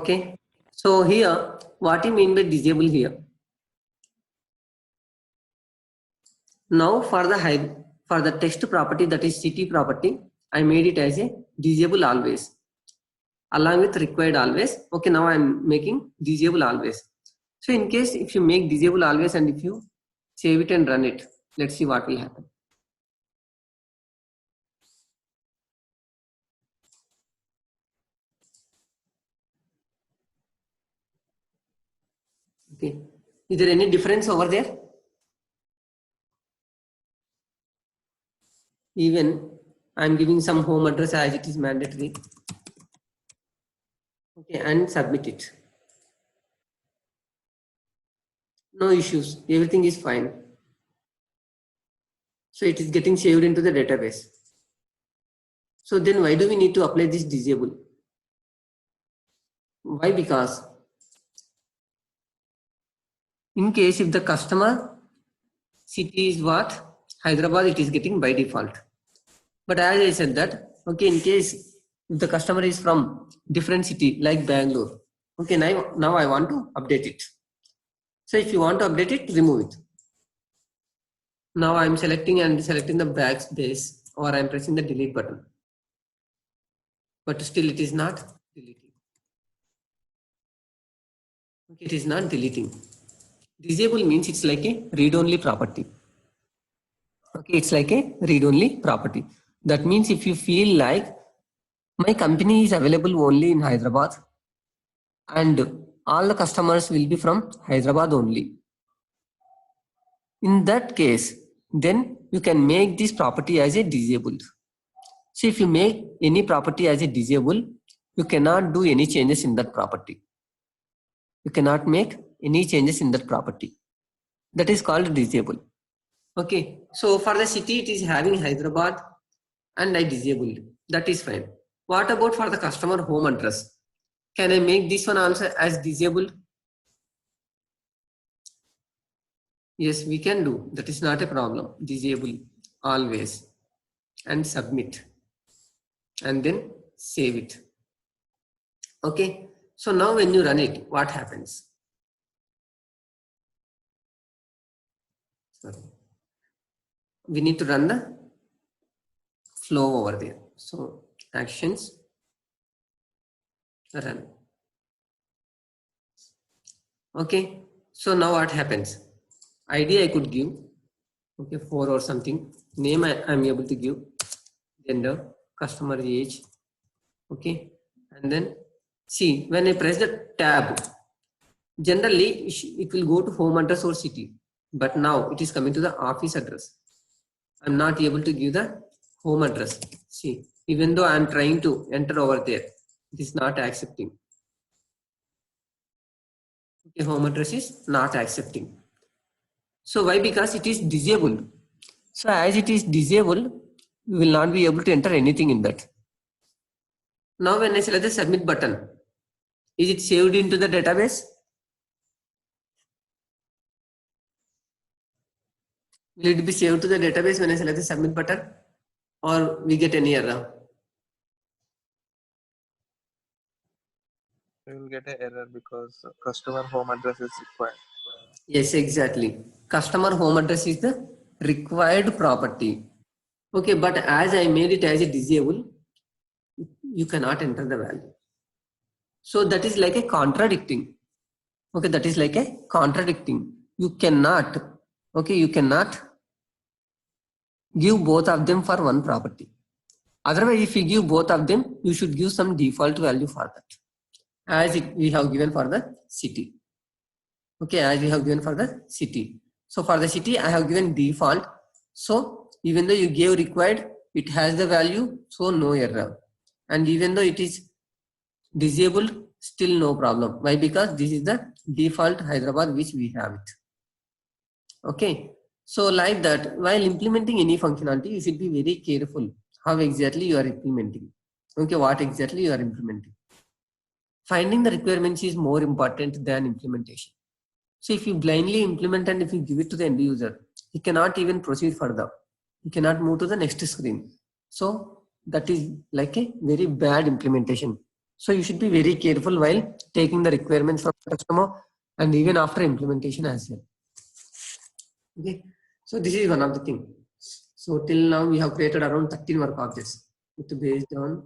Okay. So here, what you mean by disable here? Now for the text property, that is city property, I made it as a disable always along with required always. Okay, now I'm making disable always. So in case if you make disable always and if you save it and run it, let's see what will happen. Okay, is there any difference over there? Even I'm giving some home address as it is mandatory. Okay, and submit it. No issues, everything is fine. So it is getting saved into the database. So then why do we need to apply this disable? Why? Because in case if the customer city is what? Hyderabad, it is getting by default. But as I said that, okay, in case if the customer is from different city like Bangalore, okay, now I want to update it. So if you want to update it, remove it. Now I'm selecting the backspace, or I'm pressing the delete button. But still it is not deleting. Okay, it is not deleting. Disable means it's like a read-only property. Okay, it's like a read-only property. That means if you feel like my company is available only in Hyderabad and all the customers will be from Hyderabad only. In that case, then you can make this property as a disabled. So if you make any property as a disabled, you cannot do any changes in that property. You cannot make any changes in that property. That is called disable. Okay, so for the city it is having Hyderabad and I disabled. That is fine. What about for the customer home address? Can I make this one also as disabled? Yes, we can do. That is not a problem. Disable always and submit and then save it. Okay, so now when you run it, what happens? Sorry. We need to run the flow over there. So actions, run. Okay, so now what happens? ID I could give, okay, 4 or something. Name I am able to give, gender, customer age, okay, and then see when I press the tab, generally it will go to home address or city, but now it is coming to the office address. I'm not able to give the home address. See, even though I'm trying to enter over there, it is not accepting. Okay, home address is not accepting. So why? Because it is disabled. So as it is disabled, we will not be able to enter anything in that. Now when I select the submit button, is it saved into the database? Will it be saved to the database when I select the submit button, or we get any error? We will get an error because customer home address is required. Yes, exactly. Customer home address is the required property. Okay, but as I made it as a disable, you cannot enter the value. So that is like a contradicting. Okay, that is like a contradicting. You cannot, okay, you cannot give both of them for one property. Otherwise, if you give both of them, you should give some default value for that, as we have given for the city. Okay, as we have given for the city. So for the city, I have given default. So even though you gave required, it has the value, so no error. And even though it is disabled, still no problem. Why? Because this is the default Hyderabad which we have it. Okay, so like that, while implementing any functionality, you should be very careful how exactly you are implementing. Okay, what exactly you are implementing. Finding the requirements is more important than implementation. So if you blindly implement and if you give it to the end user, he cannot even proceed further. He cannot move to the next screen. So that is like a very bad implementation. So you should be very careful while taking the requirements from the customer and even after implementation as well. Okay, so this is one of the thing. So till now we have created around 13 work objects based on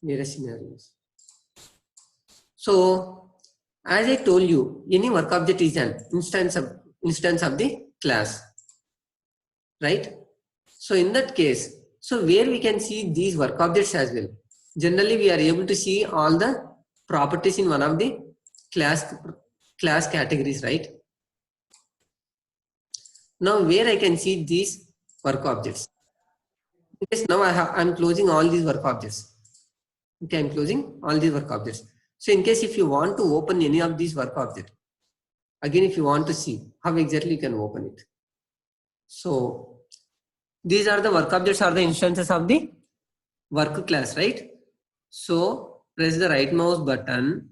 various scenarios. So as I told you, any work object is an instance of the class, right? So in that case, so where we can see these work objects as well. Generally, we are able to see all the properties in one of the class categories, right? Now, where I can see these work objects. Yes, now I'm closing all these work objects. Okay, I'm closing all these work objects. So in case if you want to open any of these work objects, again, if you want to see how exactly you can open it. So these are the work objects are the instances of the work class, right? So press the right mouse button,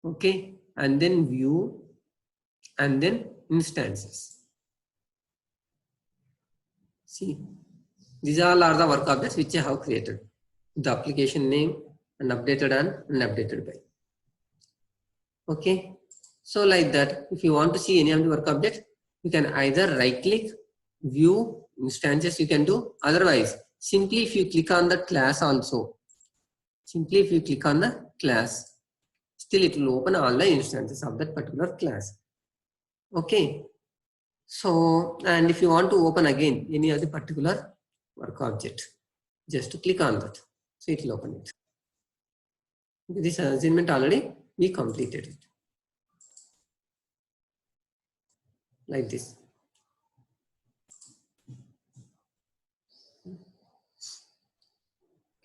okay, and then view and then instances. See, these all are the work objects which I have created. The application name and updated and unupdated by. Okay, so like that, if you want to see any of the work objects, you can either right click, view instances you can do. Otherwise, simply if you click on the class also, simply if you click on the class, still it will open all the instances of that particular class. Okay, so and if you want to open again any other particular work object, just click on that, so it will open it. This assignment already we completed it like this.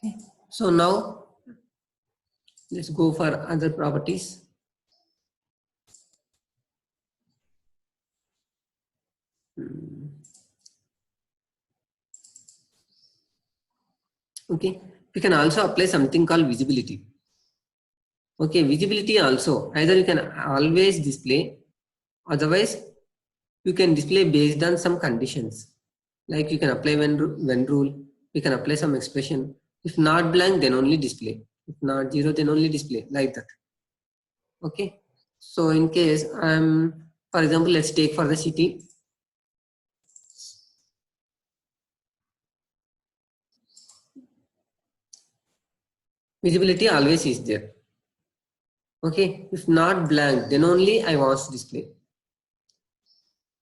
Okay, so now let's go for other properties. Okay, we can also apply something called visibility. Okay, visibility also either you can always display, otherwise you can display based on some conditions. Like you can apply when rule, you can apply some expression. If not blank, then only display. If not 0, then only display, like that. Okay, so in case for example, let's take for the city. Visibility always is there. Okay, if not blank, then only I want to display.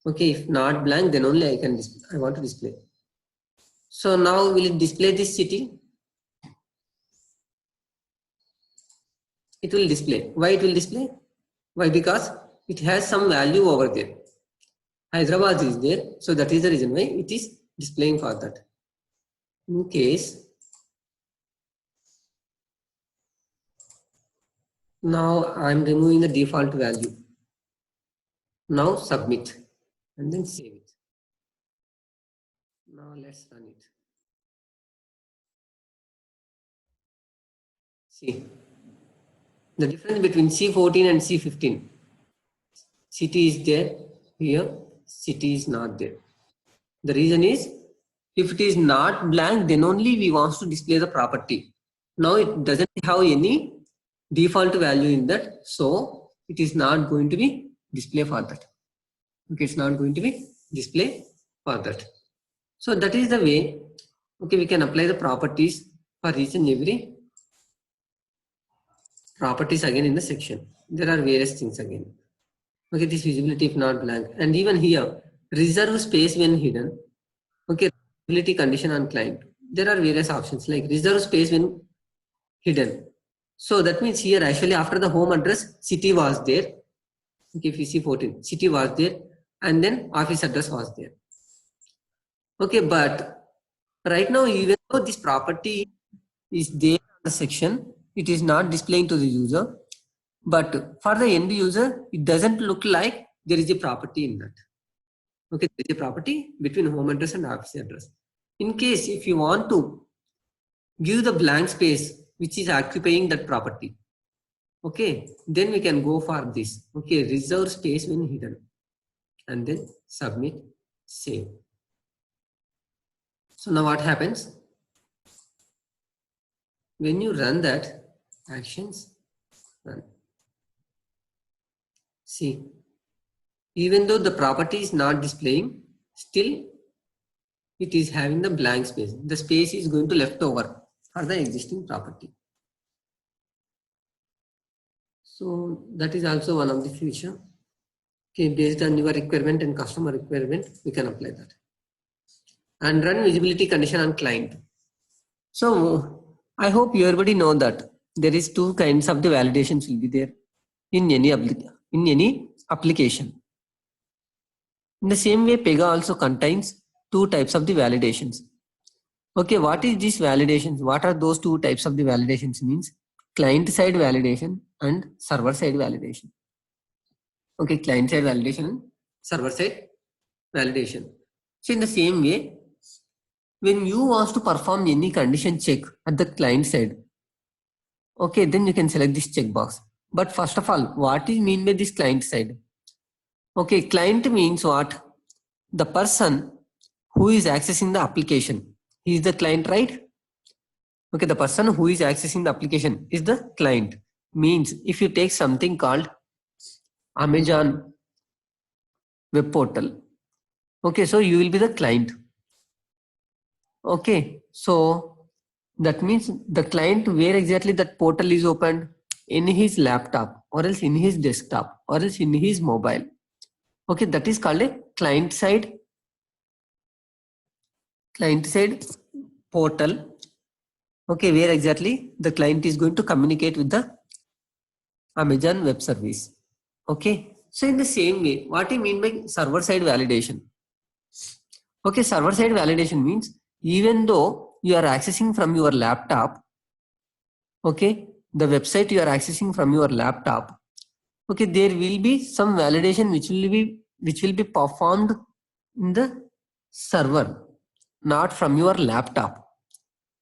Okay, if not blank, then only I want to display. So now will it display this city? It will display. Why it will display? Why? Because it has some value over there. Hyderabad is there, so that is the reason why it is displaying for that. In case now I'm removing the default value. Now submit and then save it. Now let's run it. See the difference between C14 and C15. City is there here, city is not there. The reason is if it is not blank, then only we want to display the property. Now it doesn't have any default value in that, so it is not going to be display for that. Okay, it's not going to be display for that. So that is the way. Okay, we can apply the properties for each and every properties again in the section. There are various things again. Okay, this visibility if not blank, and even here reserve space when hidden. Okay, visibility condition on client. There are various options like reserve space when hidden. So that means here actually after the home address, city was there. Okay, if you see 14, city was there, and then office address was there. Okay, but right now even though this property is there in the section, it is not displaying to the user. But for the end user, it doesn't look like there is a property in that. Okay, there is a property between home address and office address. In case if you want to give the blank space which is occupying that property, okay, then we can go for this. Okay, reserve space when hidden, and then submit, save. So now what happens? When you run that, actions run. See, even though the property is not displaying, still it is having the blank space. The space is going to left over for the existing property. So that is also one of the feature. Okay, based on your requirement and customer requirement, we can apply that. And run visibility condition on client. So I hope everybody know that there is two kinds of the validations will be there in any application. In the same way, Pega also contains two types of the validations. Okay, what is this validations? What are those two types of the validations means? Client side validation and server side validation. Okay, client side validation and server side validation. So in the same way, when you want to perform any condition check at the client side, okay, then you can select this checkbox. But first of all, what is mean by this client side? Okay, client means what? The person who is accessing the application. He is the client, right? Okay, the person who is accessing the application is the client. Means if you take something called Amazon web portal, okay, so you will be the client. Okay, so that means the client where exactly that portal is opened, in his laptop or else in his desktop or else in his mobile. Okay, that is called a client side portal. Okay, where exactly the client is going to communicate with the Amazon web service. Okay, so in the same way, what I mean by server side validation? Okay, server side validation means even though you are accessing from your laptop, okay, the website you are accessing from your laptop, okay, there will be some validation which will be performed in the server, not from your laptop.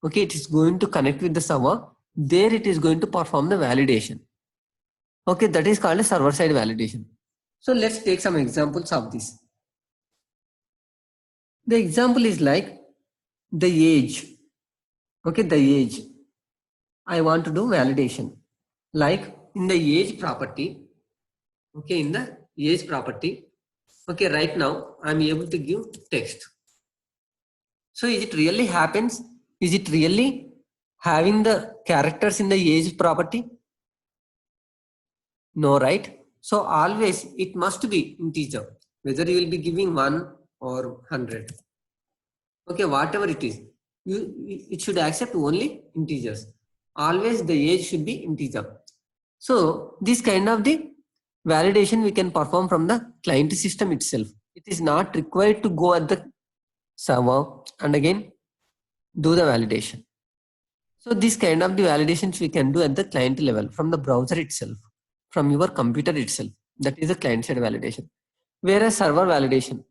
Okay, it is going to connect with the server. There it is going to perform the validation. Okay, that is called a server side validation. So let's take some examples of this. The example is like the age. Okay, the age. I want to do validation. Like in the age property. Okay, in the age property. Okay, right now I'm able to give text. So is it really happens? Is it really having the characters in the age property? No, right? So always it must be integer, whether you will be giving 1 or 100. Okay, whatever it is, it should accept only integers. Always the age should be integer. So this kind of the validation we can perform from the client system itself. It is not required to go at the server and again do the validation. So this kind of the validations we can do at the client level from the browser itself, from your computer itself. That is the client side validation. Whereas server validation.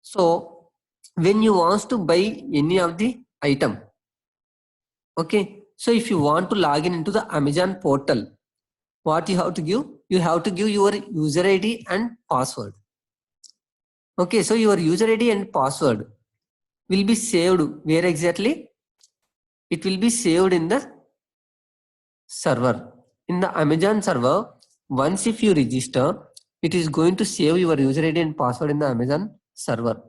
So when you want to buy any of the item, okay, so if you want to log in into the Amazon portal, what you have to give? You have to give your user ID and password. Okay, so your user ID and password will be saved where exactly? It will be saved in the server. In the Amazon server, once if you register, it is going to save your user ID and password in the Amazon server.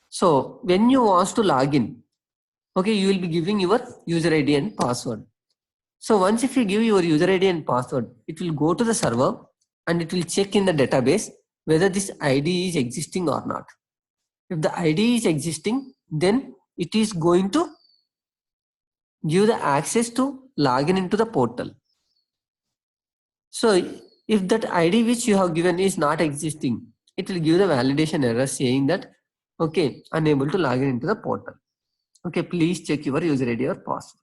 So when you want to log in, okay, you will be giving your user ID and password. So once if you give your user ID and password, it will go to the server and it will check in the database whether this ID is existing or not. If the ID is existing, then it is going to give the access to login into the portal. So if that ID which you have given is not existing, it will give the validation error saying that, okay, unable to log in into the portal. Okay, please check your user ID or password.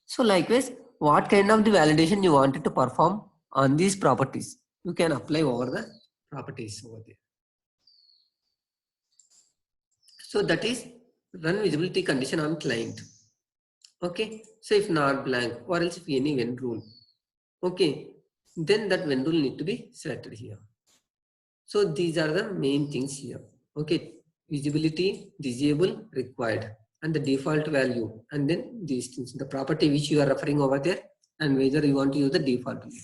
So likewise, what kind of the validation you wanted to perform on these properties, you can apply over the properties over there. So that is run visibility condition on client. Okay, so if not blank or else if any when rule, okay, then that when rule need to be selected here. So these are the main things here. Okay, visibility, disable, required, and the default value, and then these things, the property which you are referring over there, and whether you want to use the default value.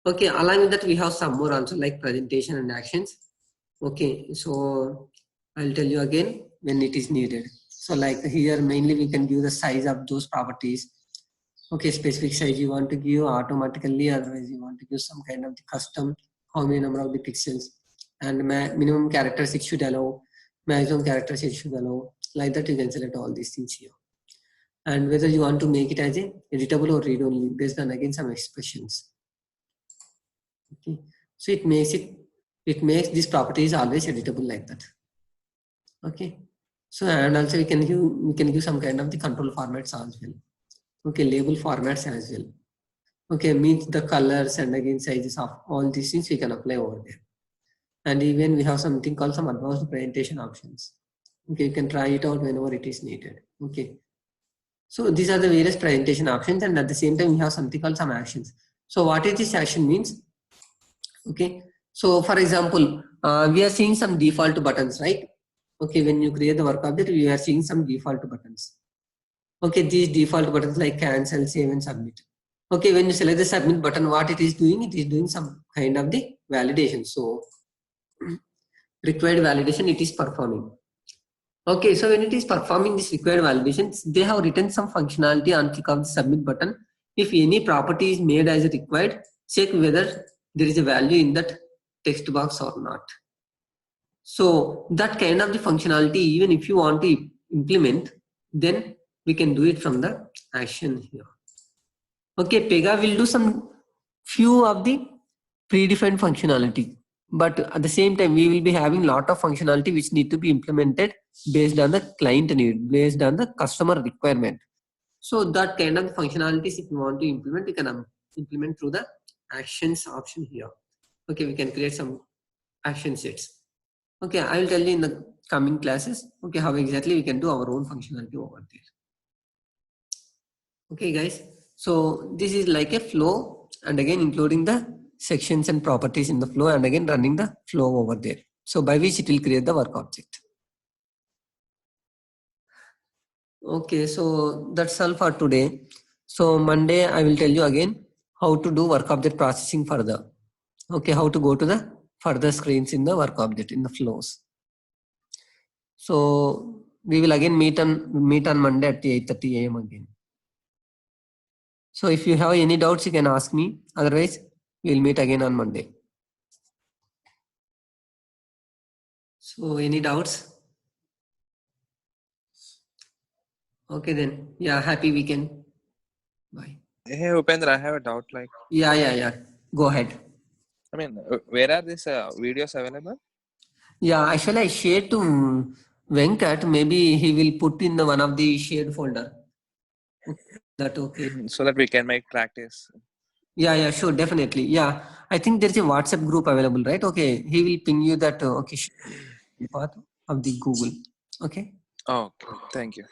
Okay, along with that, we have some more also like presentation and actions. Okay, so I'll tell you again when it is needed. So like here, mainly we can give the size of those properties. Okay, specific size you want to give automatically, otherwise you want to give some kind of the custom, how many number of the pixels, and minimum characters it should allow, maximum characters it should allow. Like that, you can select all these things here. And whether you want to make it as a editable or read only based on again some expressions. Okay, so it makes these properties always editable like that. Okay, so and also we can give some kind of the control formats as well. Okay, label formats as well. Okay, means the colors and again sizes of all these things we can apply over there. And even we have something called some advanced presentation options. Okay, you can try it out whenever it is needed. Okay, so these are the various presentation options, and at the same time we have something called some actions. So what is this action means? Okay, so for example, we are seeing some default buttons, right? Okay, when you create the work object, we are seeing some default buttons. Okay, these default buttons like cancel, save, and submit. Okay, when you select the submit button, what it is doing some kind of the validation. So required validation it is performing. Okay, so when it is performing this required validation, they have written some functionality on click of the submit button. If any property is made as required, check whether there is a value in that text box or not. So that kind of the functionality, even if you want to implement, then we can do it from the action here. Okay, Pega will do some few of the predefined functionality, but at the same time, we will be having lot of functionality which need to be implemented based on the client need, based on the customer requirement. So that kind of functionalities, if you want to implement, you can implement through the actions option here. Okay, we can create some action sets. Okay, I will tell you in the coming classes, okay, how exactly we can do our own functionality over there. Okay, guys. So this is like a flow, and again including the sections and properties in the flow, and again running the flow over there. So by which it will create the work object. Okay, so that's all for today. So Monday I will tell you again how to do work object processing further. Okay, how to go to the further screens in the work object in the flows. So we will again meet on Monday at 8:30 AM again. So if you have any doubts, you can ask me. Otherwise, we'll meet again on Monday. So any doubts? Okay then. Yeah, happy weekend. Bye. Hey Upendra, I have a doubt. Like, Yeah. Go ahead. I mean, where are these videos available? Yeah, actually I shared to Venkat. Maybe he will put in the one of the shared folder. That okay. So that we can make practice. Yeah, sure, definitely. Yeah, I think there's a WhatsApp group available, right? Okay, he will ping you that. Okay, part of the Google. Okay. Okay, thank you.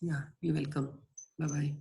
Yeah, you're welcome. Bye bye.